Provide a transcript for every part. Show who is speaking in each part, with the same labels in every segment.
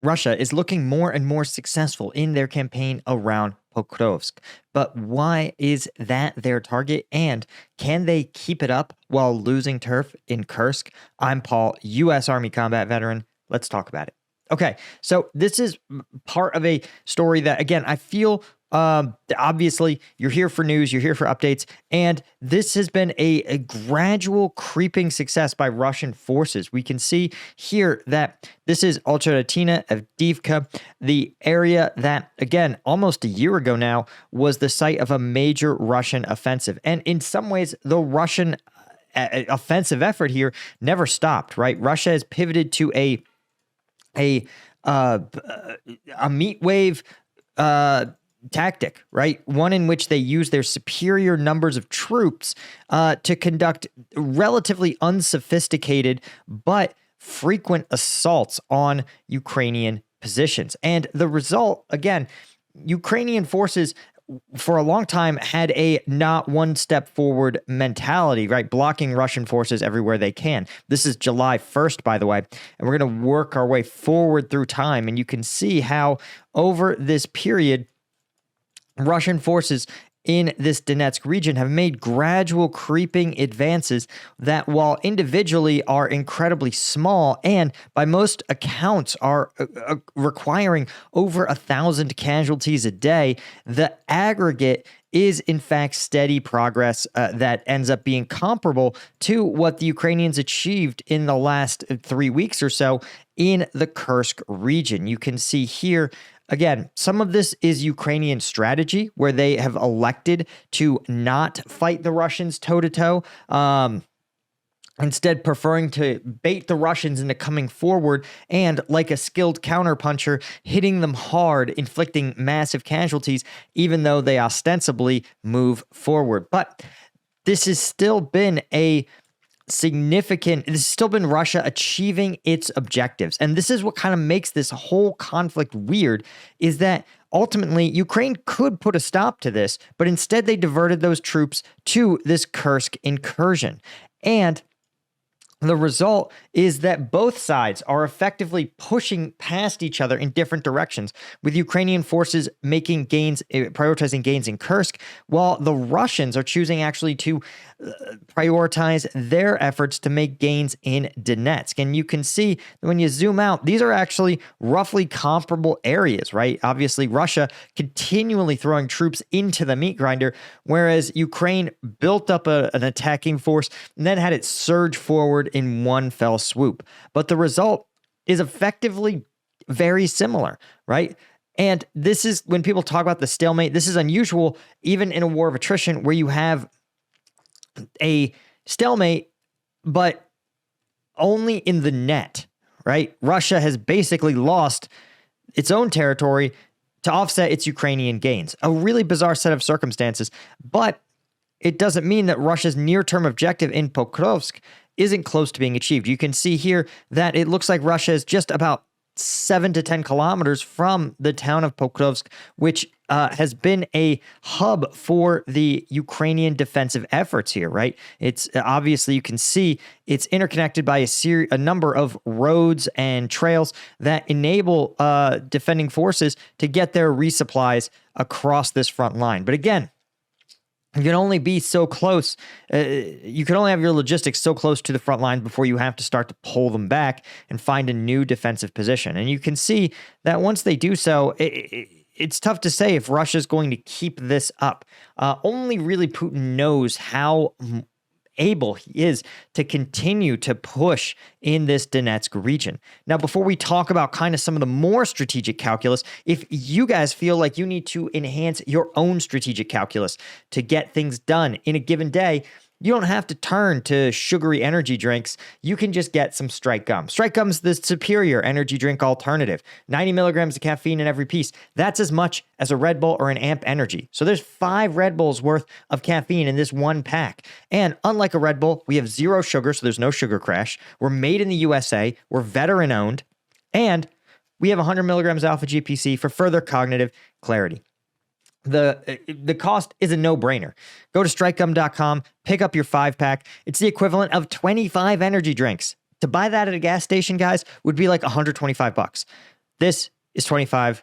Speaker 1: Russia is looking more and more successful in their campaign around Pokrovsk. But why is that their target? And can they keep it up while losing turf in Kursk? I'm Paul, U.S. Army combat veteran. Let's talk about it. Okay, so this is part of a story that, again, I feel obviously you're here for news, you're here for updates, and this has been a gradual creeping success by Russian forces. We can see here that this is Alcheratina Avdiivka, the area that, again, almost a year ago now, was the site of a major Russian offensive. And in some ways, the Russian offensive effort here never stopped, right? Russia has pivoted to a meat wave tactic, right? One in which they use their superior numbers of troops to conduct relatively unsophisticated but frequent assaults on Ukrainian positions. And the result, again, Ukrainian forces for a long time had a not one step forward mentality, right? Blocking Russian forces everywhere they can. This is July 1st, by the way, and we're going to work our way forward through time. And you can see how over this period, Russian forces in this Donetsk region have made gradual creeping advances that, while individually are incredibly small and by most accounts are requiring over 1,000 casualties a day, the aggregate is in fact steady progress that ends up being comparable to what the Ukrainians achieved in the last 3 weeks or so in the Kursk region. You can see here, again, some of this is Ukrainian strategy where they have elected to not fight the Russians toe-to-toe, instead preferring to bait the Russians into coming forward and, like a skilled counterpuncher, hitting them hard, inflicting massive casualties, even though they ostensibly move forward. But this has still been Russia achieving its objectives. And this is what kind of makes this whole conflict weird, is that ultimately Ukraine could put a stop to this, but instead they diverted those troops to this Kursk incursion. And the result is that both sides are effectively pushing past each other in different directions, with Ukrainian forces making gains, prioritizing gains in Kursk, while the Russians are choosing actually to prioritize their efforts to make gains in Donetsk. And you can see that when you zoom out, these are actually roughly comparable areas, right? Obviously, Russia continually throwing troops into the meat grinder, whereas Ukraine built up an attacking force and then had it surge forward in one fell swoop. But the result is effectively very similar, right? And this is, when people talk about the stalemate, this is unusual even in a war of attrition where you have a stalemate, but only in the net, right? Russia has basically lost its own territory to offset its Ukrainian gains. A really bizarre set of circumstances, but it doesn't mean that Russia's near-term objective in Pokrovsk isn't close to being achieved. You can see here that it looks like Russia is just about 7 to 10 kilometers from the town of Pokrovsk, which has been a hub for the Ukrainian defensive efforts here, right? It's obviously, you can see it's interconnected by a number of roads and trails that enable defending forces to get their resupplies across this front line. But again, you can only be so close. You can only have your logistics so close to the front line before you have to start to pull them back and find a new defensive position. And you can see that once they do so, it's tough to say if Russia's going to keep this up. Only really Putin knows how able he is to continue to push in this Donetsk region. Now, before we talk about kind of some of the more strategic calculus, if you guys feel like you need to enhance your own strategic calculus to get things done in a given day, you don't have to turn to sugary energy drinks. You can just get some Strike Gum. Strike Gum's the superior energy drink alternative. 90 milligrams of caffeine in every piece. That's as much as a Red Bull or an Amp Energy. So there's 5 Red Bulls worth of caffeine in this one pack. And unlike a Red Bull, we have 0 sugar, so there's no sugar crash. We're made in the USA. We're veteran owned. And we have 100 milligrams alpha GPC for further cognitive clarity. The cost is a no-brainer. Go to strikegum.com, pick up your 5-pack. It's the equivalent of 25 energy drinks. To buy that at a gas station, guys, would be like $125. This is $25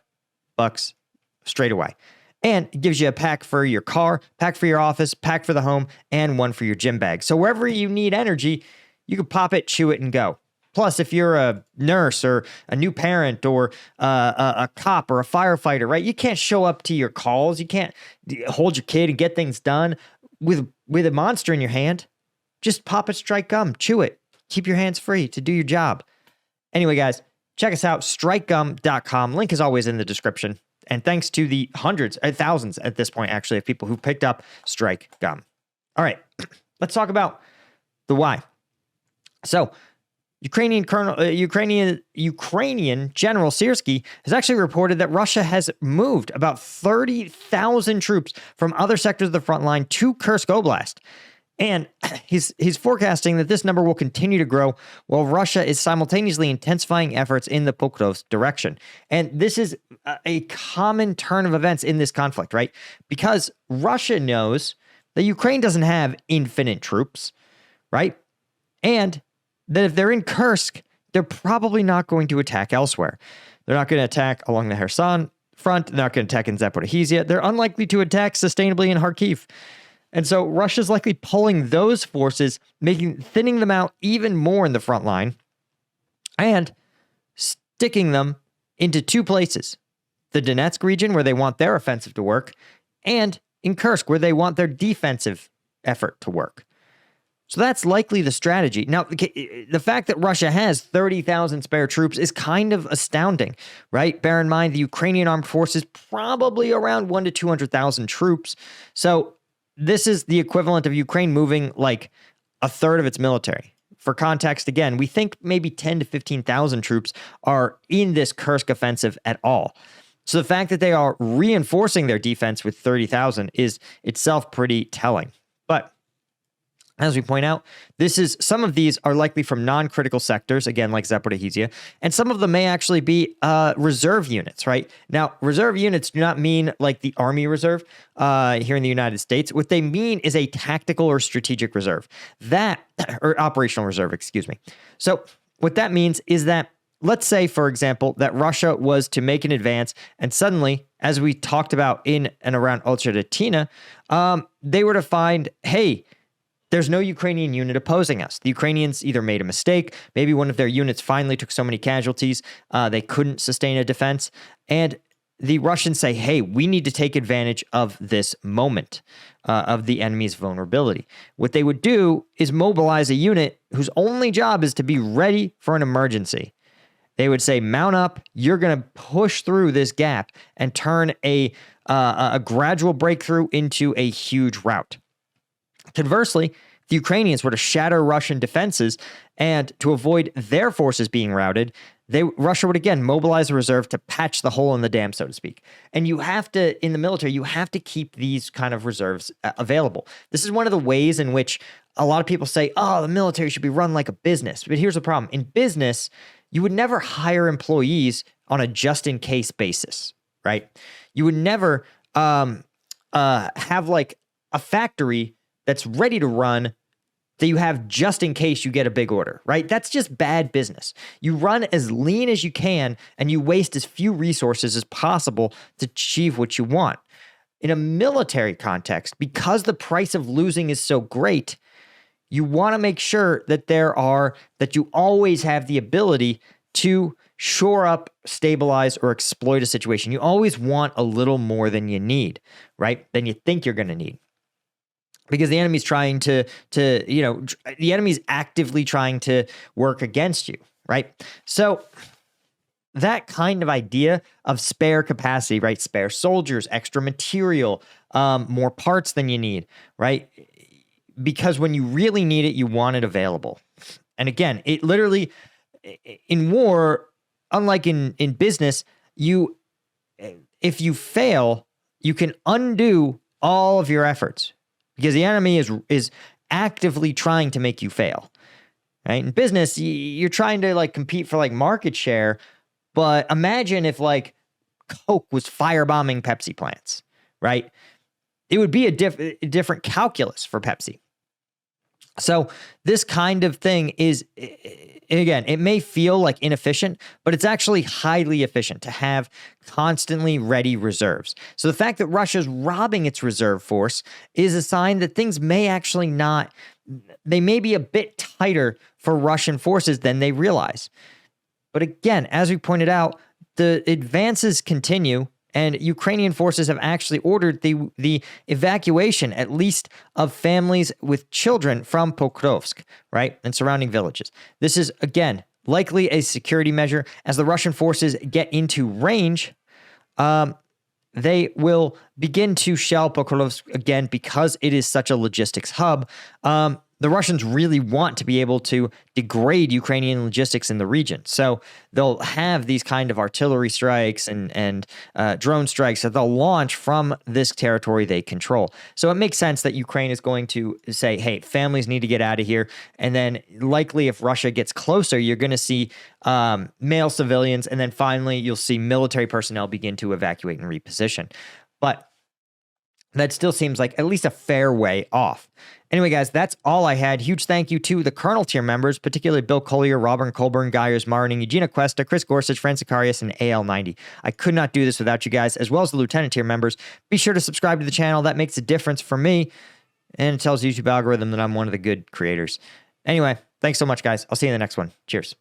Speaker 1: straight away. And it gives you a pack for your car, pack for your office, pack for the home, and one for your gym bag. So wherever you need energy, you can pop it, chew it, and go. Plus, if you're a nurse or a new parent or a cop or a firefighter, right? You can't show up to your calls. You can't hold your kid and get things done with a Monster in your hand. Just pop it, strike gum, chew it. Keep your hands free to do your job. Anyway, guys, check us out, strikegum.com. Link is always in the description. And thanks to the hundreds, thousands at this point, actually, of people who picked up Strike Gum. All right, let's talk about the why. So, Ukrainian General Syrskyi has actually reported that Russia has moved about 30,000 troops from other sectors of the front line to Kursk Oblast. And he's forecasting that this number will continue to grow while Russia is simultaneously intensifying efforts in the Pokrovsk direction. And this is a common turn of events in this conflict, right? Because Russia knows that Ukraine doesn't have infinite troops, right? And that if they're in Kursk, they're probably not going to attack elsewhere. They're not going to attack along the Kherson front. They're not going to attack in Zaporizhzhia. They're unlikely to attack sustainably in Kharkiv. And so Russia's likely pulling those forces, thinning them out even more in the front line, and sticking them into two places. The Donetsk region, where they want their offensive to work, and in Kursk, where they want their defensive effort to work. So that's likely the strategy. Now, the fact that Russia has 30,000 spare troops is kind of astounding, right? Bear in mind, the Ukrainian armed forces probably around 100,000 to 200,000 troops. So this is the equivalent of Ukraine moving like a third of its military. For context, again, we think maybe 10,000 to 15,000 troops are in this Kursk offensive at all. So the fact that they are reinforcing their defense with 30,000 is itself pretty telling. But as we point out, some of these are likely from non-critical sectors, again, like Zaporizhzhia, and some of them may actually be reserve units, right? Now, reserve units do not mean like the Army Reserve here in the United States. What they mean is a tactical or strategic reserve. Or operational reserve, excuse me. So what that means is that, let's say, for example, that Russia was to make an advance, and suddenly, as we talked about in and around Ulchadatina, they were to find, hey, there's no Ukrainian unit opposing us. The Ukrainians either made a mistake, maybe one of their units finally took so many casualties, they couldn't sustain a defense, and the Russians say, hey, we need to take advantage of this moment of the enemy's vulnerability. What they would do is mobilize a unit whose only job is to be ready for an emergency. They would say, mount up, you're going to push through this gap and turn a gradual breakthrough into a huge rout. Conversely, the Ukrainians were to shatter Russian defenses and to avoid their forces being routed, Russia would again mobilize a reserve to patch the hole in the dam, so to speak. And you have to, in the military, you have to keep these kind of reserves available. This is one of the ways in which a lot of people say, oh, the military should be run like a business. But here's the problem. In business, you would never hire employees on a just-in-case basis, right? You would never have like a factory that's ready to run that you have just in case you get a big order, right? That's just bad business. You run as lean as you can and you waste as few resources as possible to achieve what you want. In a military context, because the price of losing is so great, you want to make sure that you always have the ability to shore up, stabilize, or exploit a situation. You always want a little more than you need, right? Than you think you're going to need. Because the enemy's the enemy's actively trying to work against you, right? So that kind of idea of spare capacity, right? Spare soldiers, extra material, more parts than you need, right? Because when you really need it, you want it available. And again, it literally, in war, unlike in business, if you fail, you can undo all of your efforts. Because the enemy is actively trying to make you fail, right? In business, you're trying to like compete for like market share, but imagine if like Coke was firebombing Pepsi plants, right? It would be a different calculus for Pepsi. So this kind of thing is, again, it may feel like inefficient, but it's actually highly efficient to have constantly ready reserves. So the fact that Russia's robbing its reserve force is a sign that things may actually not, they may be a bit tighter for Russian forces than they realize. But again, as we pointed out, the advances continue. And Ukrainian forces have actually ordered the evacuation, at least of families with children from Pokrovsk, right, and surrounding villages. This is, again, likely a security measure. As the Russian forces get into range, they will begin to shell Pokrovsk again because it is such a logistics hub. The Russians really want to be able to degrade Ukrainian logistics in the region. So they'll have these kind of artillery strikes and drone strikes that they'll launch from this territory they control. So it makes sense that Ukraine is going to say, hey, families need to get out of here. And then likely if Russia gets closer, you're going to see male civilians. And then finally, you'll see military personnel begin to evacuate and reposition. But that still seems like at least a fair way off. Anyway, guys, that's all I had. Huge thank you to the Colonel tier members, particularly Bill Collier, Robert Colburn, Guyers, Marning, Eugenia Cuesta, Chris Gorsuch, Francicarius, and AL90. I could not do this without you guys, as well as the Lieutenant tier members. Be sure to subscribe to the channel. That makes a difference for me, and it tells the YouTube algorithm that I'm one of the good creators. Anyway, thanks so much, guys. I'll see you in the next one. Cheers.